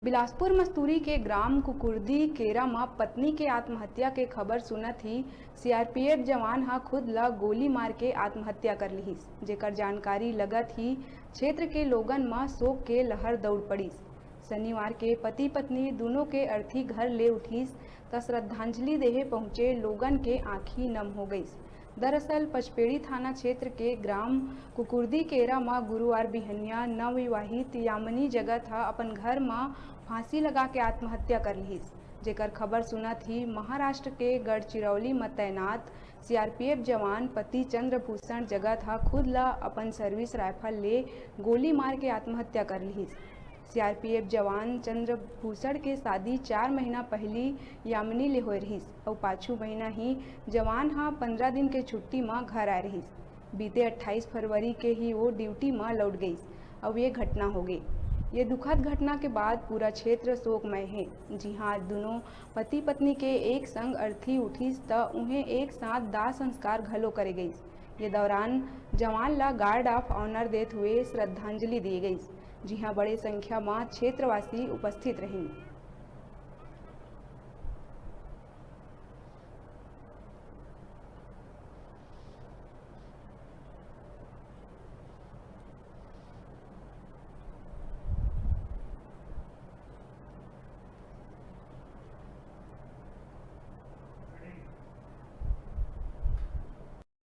बिलासपुर मस्तूरी के ग्राम कुकुर्दी केरा में पत्नी के आत्महत्या के खबर सुनत ही सीआरपीएफ जवान हा खुद ला गोली मार के आत्महत्या कर लिहिस। जेकर जानकारी लगत ही क्षेत्र के लोगन में शोक के लहर दौड़ पड़िस। शनिवार के पति पत्नी दोनों के अर्थी घर ले उठिस त श्रद्धांजलि देहे पहुंचे लोगन के आंखी नम हो गईस। दरअसल पचपेड़ी थाना क्षेत्र के ग्राम कुकुर्दी केरा में गुरुवार बिहनिया नवविवाहित यामिनी जगत हा अपन घर में फांसी लगा के आत्महत्या कर लिहिस। जेकर खबर सुनत ही महाराष्ट्र के गढ़चिरौली में तैनात सीआरपीएफ जवान पति चंद्रभूषण जगत हा खुद ला अपन सर्विस राइफल ले गोली मार के आत्महत्या कर लिहिस। सीआरपीएफ जवान चंद्रभूषण के शादी 4 महीना पहली यामिनी ले होए रहिस और 5 महीना ही जवान हा 15 दिन के छुट्टी में घर आए रहिस। बीते 28 फरवरी के ही वो ड्यूटी में लौट गई और ये घटना हो गई। ये दुखद घटना के बाद पूरा क्षेत्र शोकमय है। जी हाँ, दोनों पति पत्नी के एक संग अर्थी उठिस त उन्हें एक साथ दाह संस्कार घलो करे गई। ये दौरान जवान ला गार्ड ऑफ ऑनर देते हुए श्रद्धांजलि दी गई। जी हाँ, बड़े संख्या में क्षेत्रवासी उपस्थित रहे।